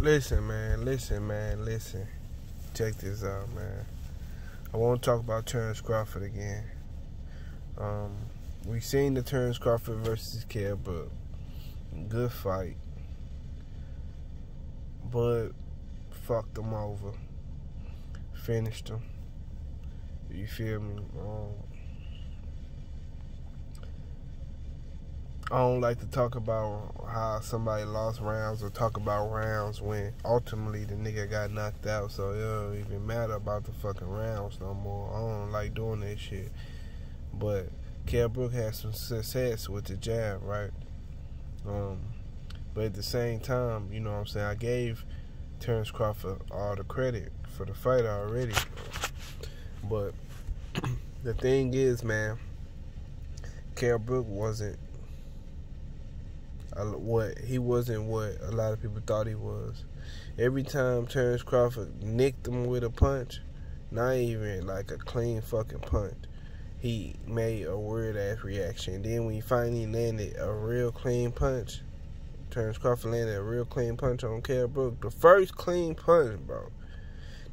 Listen, man. Check this out, man. I want to talk about Terence Crawford again. We seen the Terence Crawford versus Kell Brook. Good fight. But fucked him over. Finished him. You feel me? I don't like to talk about how somebody lost rounds or talk about rounds when ultimately the nigga got knocked out, so it don't even matter about the fucking rounds no more. I don't like doing that shit. But Kell Brook had some success with the jab, right? But at the same time, you know what I'm saying, I gave Terence Crawford all the credit for the fight already. But the thing is, man, Kell Brook wasn't what a lot of people thought he was. Every time Terence Crawford nicked him with a punch, not even like a clean fucking punch, he made a weird ass reaction. Then when he finally landed a real clean punch, Terence Crawford landed a real clean punch on Kell Brook. The first clean punch, bro,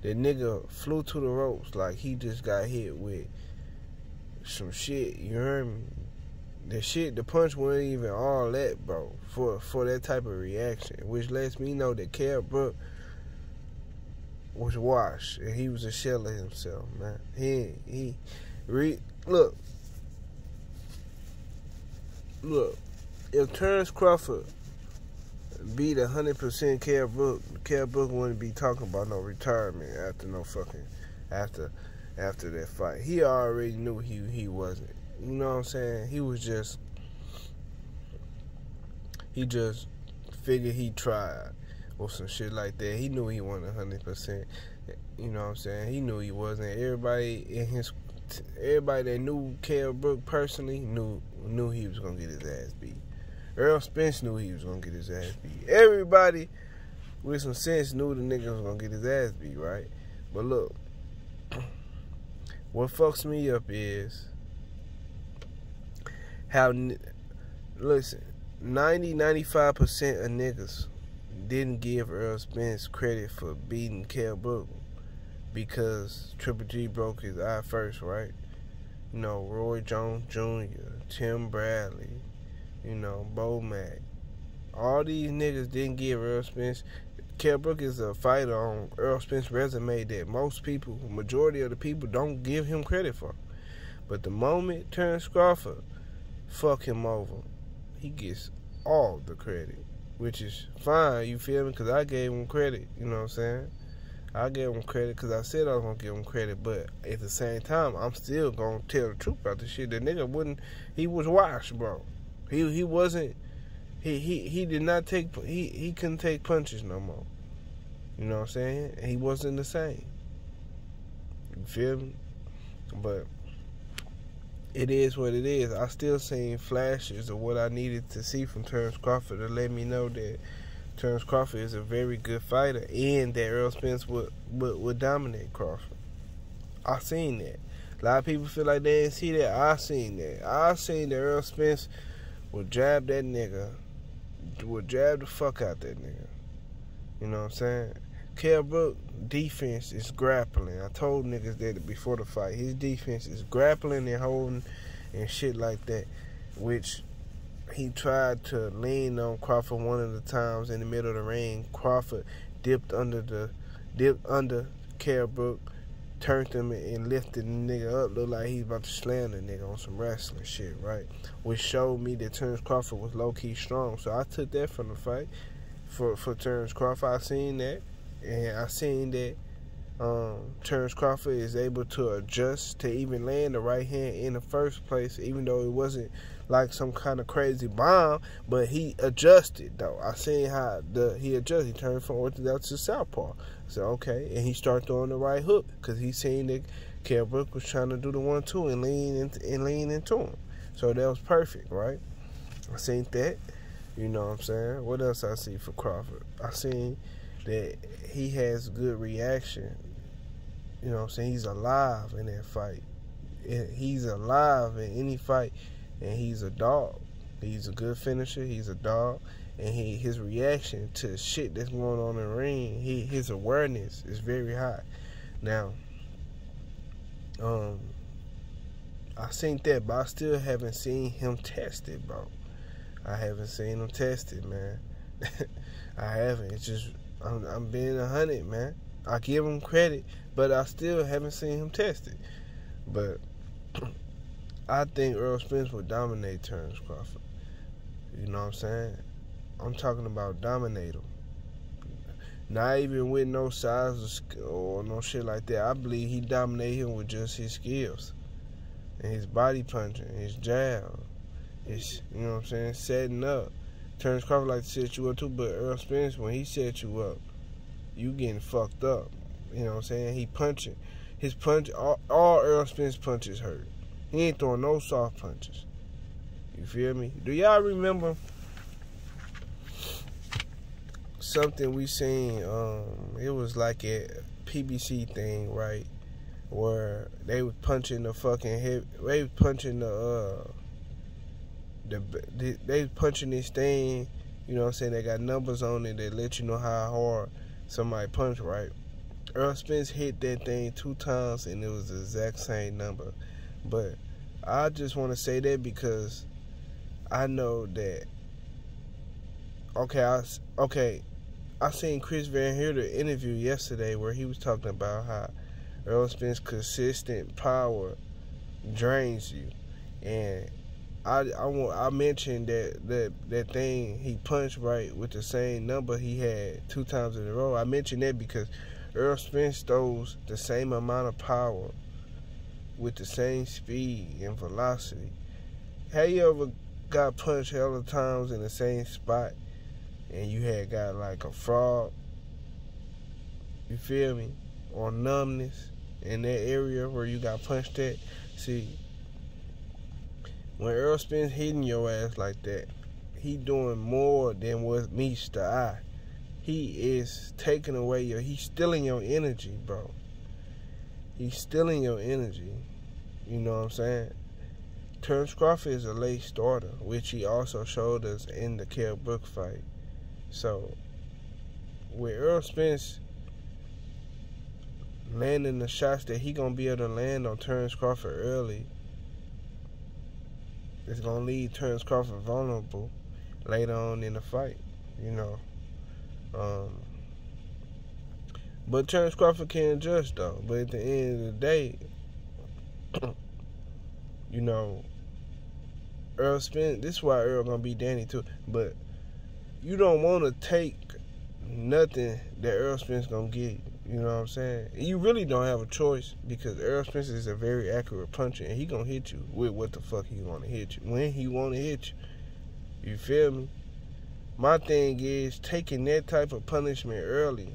the nigga flew to the ropes like he just got hit with some shit. You heard me? The punch wasn't even all that, bro, for that type of reaction, which lets me know that Kell Brook was washed and he was a shell of himself, man. Look. If Terence Crawford beat 100% Kell Brook wouldn't be talking about no retirement after that fight. He already knew he wasn't. You know what I'm saying? He just figured he tried or some shit like that. He knew he wasn't 100%. You know what I'm saying? He knew he wasn't. Everybody that knew Kell Brook personally knew he was gonna get his ass beat. Errol Spence knew he was gonna get his ass beat. Everybody with some sense knew the nigga was gonna get his ass beat, right? But look, what fucks me up is how, listen, 95% of niggas didn't give Errol Spence credit for beating Kell Brook because Triple G broke his eye first, right? You know, Roy Jones Jr., Tim Bradley, you know, Bo Mack. All these niggas didn't give Errol Spence. Kell Brook is a fighter on Errol Spence's resume that most people, majority of the people, don't give him credit for. But the moment Terence Crawford fuck him over, he gets all the credit, which is fine, you feel me? Because I gave him credit, you know what I'm saying? I gave him credit because I said I was going to give him credit, but at the same time, I'm still going to tell the truth about the shit. The nigga he was washed, bro. He wasn't, he did not take, he couldn't take punches no more. You know what I'm saying? He wasn't the same. You feel me? But it is what it is. I still seen flashes of what I needed to see from Terence Crawford to let me know that Terence Crawford is a very good fighter and that Errol Spence would dominate Crawford. I seen that. A lot of people feel like they didn't see that. I seen that. I seen that Errol Spence would jab that nigga, would jab the fuck out that nigga. You know what I'm saying? Kell Brook defense is grappling. I told niggas that before the fight. His defense is grappling and holding and shit like that, which he tried to lean on Crawford one of the times in the middle of the ring. Crawford dipped under Kell Brook, turned him and lifted the nigga up. Looked like he was about to slam the nigga on some wrestling shit, right? Which showed me that Terence Crawford was low-key strong. So I took that from the fight for Terence Crawford. I seen that. And I seen that Terence Crawford is able to adjust to even land the right hand in the first place, even though it wasn't like some kind of crazy bomb, but he adjusted, though. I seen how he adjusted. He turned from orthodox to southpaw. So, okay, and he started throwing the right hook because he seen that Kell Brook was trying to do the 1-2 and lean into him. So that was perfect, right? I seen that. You know what I'm saying? What else I see for Crawford? I seen that he has good reaction. You know what I'm saying? He's alive in that fight. He's alive in any fight, and he's a dog. He's a good finisher. He's a dog. and his reaction to shit that's going on in the ring, his awareness is very high. Now, I seen that, but I still haven't seen him tested, bro. I haven't seen him tested, man. I haven't. It's just I'm being 100, man. I give him credit, but I still haven't seen him tested. But I think Errol Spence would dominate Terence Crawford. You know what I'm saying? I'm talking about dominate him. Not even with no size or no shit like that. I believe he dominate him with just his skills and his body punching, his jab, his, you know what I'm saying, setting up. Terence Crawford like to set you up too, but Errol Spence, when he set you up, you getting fucked up. You know what I'm saying? He punching. His punch, all Errol Spence punches hurt. He ain't throwing no soft punches. You feel me? Do y'all remember something we seen? It was like a PBC thing, right? Where they was punching the fucking head. They was punching they was punching this thing. You know what I'm saying? They got numbers on it that let you know how hard somebody punched, right? Errol Spence hit that thing 2 times and it was the exact same number. But I just want to say that because I know that. I seen Chris Van Heerder interview yesterday where he was talking about how Errol Spence's consistent power drains you, and I mentioned that thing he punched right with the same number he had 2 times in a row. I mentioned that because Errol Spence throws the same amount of power with the same speed and velocity. Have you ever got punched hella times in the same spot and you had got like a frog, you feel me, or numbness in that area where you got punched at? See, when Errol Spence hitting your ass like that, he doing more than what meets the eye. He is taking away he's stealing your energy, bro. He's stealing your energy. You know what I'm saying? Terence Crawford is a late starter, which he also showed us in the Kell Brook fight. So, with Errol Spence landing the shots that he gonna be able to land on Terence Crawford early, it's gonna leave Terence Crawford vulnerable later on in the fight, you know. But Terence Crawford can adjust though. But at the end of the day, you know, Errol Spence, this is why Errol gonna beat Danny too. But you don't want to take nothing that Errol Spence gonna give you. You know what I'm saying? You really don't have a choice because Errol Spence is a very accurate puncher and he gonna hit you with what the fuck he wanna hit you when he wanna hit you. You feel me? My thing is taking that type of punishment early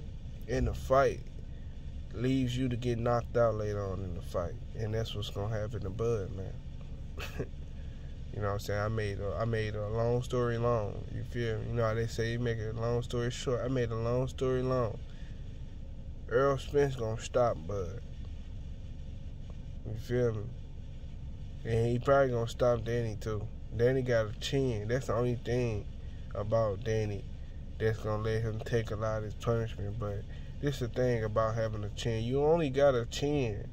in the fight leaves you to get knocked out later on in the fight, and that's what's gonna happen to Bud, man. You know what I'm saying? I made a long story long. You feel me? You know how they say you make a long story short. I made a long story long. Errol Spence gonna stop Bud. You feel me? And he probably gonna stop Danny too. Danny got a chin. That's the only thing about Danny that's gonna let him take a lot of his punishment. But this is the thing about having a chin. You only got a chin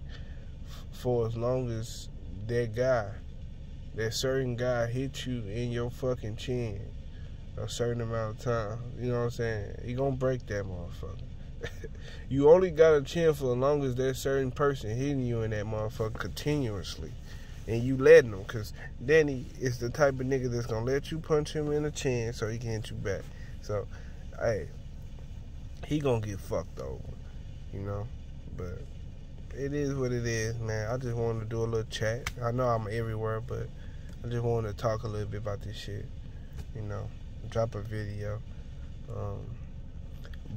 for as long as that certain guy hit you in your fucking chin a certain amount of time. You know what I'm saying? He gonna break that motherfucker. You only got a chin for as long as that certain person hitting you in that motherfucker continuously. And you letting him, because Danny is the type of nigga that's gonna let you punch him in the chin so he can hit you back. So, hey, he gonna get fucked over, you know? But it is what it is, man. I just wanted to do a little chat. I know I'm everywhere, but I just wanted to talk a little bit about this shit, you know? Drop a video.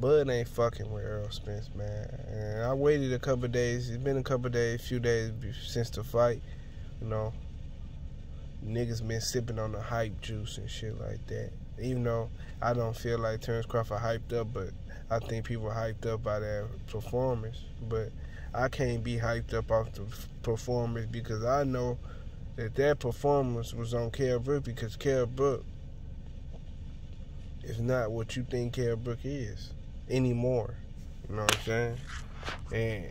Bud ain't fucking with Errol Spence, man. And I waited a couple days. It's been a few days since the fight. You know, niggas been sipping on the hype juice and shit like that. Even though I don't feel like Terence Crawford hyped up, but I think people hyped up by their performance. But I can't be hyped up off the performance because I know that performance was on Kell Brook, because Kell Brook is not what you think Kell Brook is anymore. You know what I'm saying? And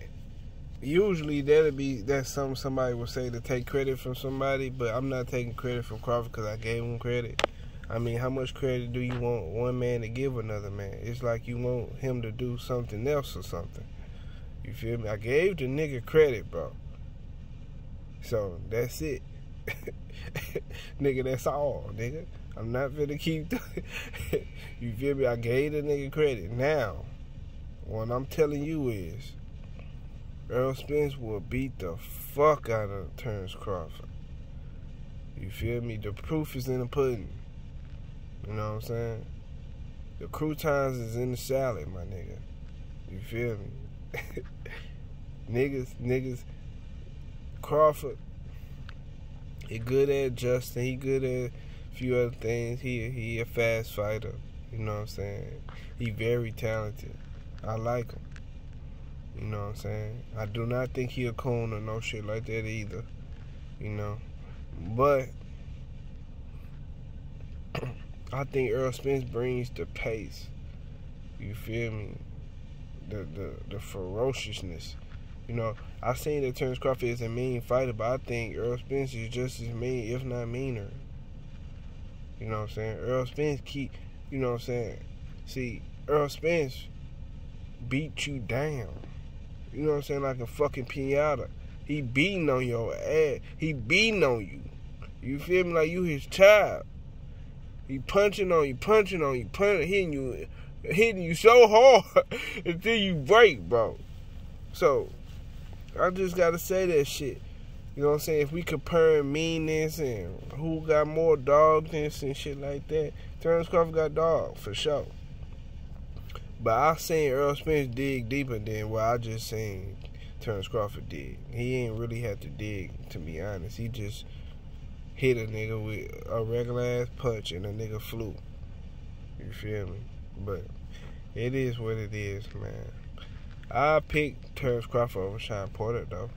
usually that's something somebody would say to take credit from somebody, but I'm not taking credit from Crawford because I gave him credit. I mean, how much credit do you want one man to give another man? It's like you want him to do something else or something. You feel me? I gave the nigga credit, bro. So, that's it. Nigga, that's all, nigga. I'm not finna keep doing. You feel me? I gave the nigga credit. Now, what I'm telling you is, Errol Spence will beat the fuck out of Terence Crawford. You feel me? The proof is in the pudding. You know what I'm saying? The croutons is in the salad, my nigga. You feel me? niggas, Crawford, he good at Justin, he good at a few other things. He a fast fighter. You know what I'm saying? He very talented. I like him. You know what I'm saying? I do not think he a coon or no shit like that either. You know? But I think Errol Spence brings the pace. You feel me? The ferociousness. You know, I've seen that Terence Crawford is a mean fighter, but I think Errol Spence is just as mean, if not meaner. You know what I'm saying? Errol Spence you know what I'm saying? See, Errol Spence beat you down. You know what I'm saying? Like a fucking pinata. He beating on your ass. He beating on you. You feel me? Like you his child. He punching on you, hitting you so hard until you break, bro. So, I just gotta say that shit. You know what I'm saying? If we compare meanness and who got more dogness and shit like that, Terence Crawford got dog, for sure. But I seen Errol Spence dig deeper than what I just seen Terence Crawford dig. He ain't really had to dig, to be honest. He just hit a nigga with a regular ass punch and a nigga flew. You feel me? But it is what it is, man. I picked Terence Crawford over Sean Porter, though.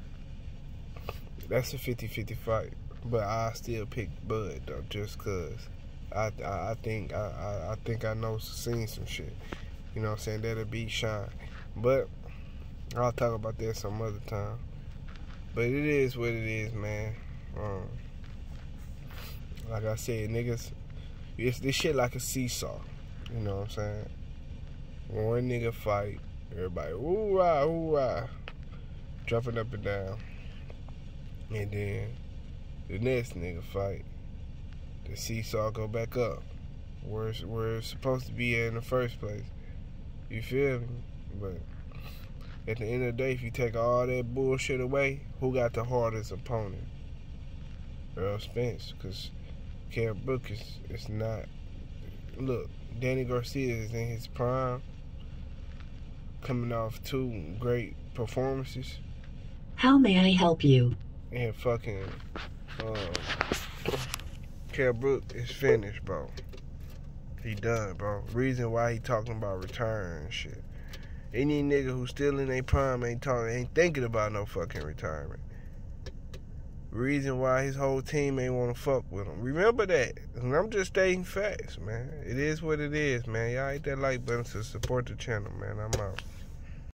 That's a 50-50 fight. But I still pick Bud, though, just cause I think I know seen some shit. You know what I'm saying? That'll beat Sean. But I'll talk about that some other time. But it is what it is, man. Like I said, niggas, this shit like a seesaw. You know what I'm saying? One nigga fight, everybody, hoorah, hoorah, jumping up and down. And then the next nigga fight, the seesaw go back up, where it's supposed to be at in the first place. You feel me? But at the end of the day, if you take all that bullshit away, who got the hardest opponent? Errol Spence, because Kell Brook is not. Look, Danny Garcia is in his prime, coming off 2 great performances. How may I help you? And fucking Kell Brook is finished, bro. He done, bro. Reason why he talking about retirement and shit. Any nigga who's still in their prime ain't thinking about no fucking retirement. Reason why his whole team ain't want to fuck with him. Remember that. And I'm just stating facts, man. It is what it is, man. Y'all hit that like button to support the channel, man. I'm out.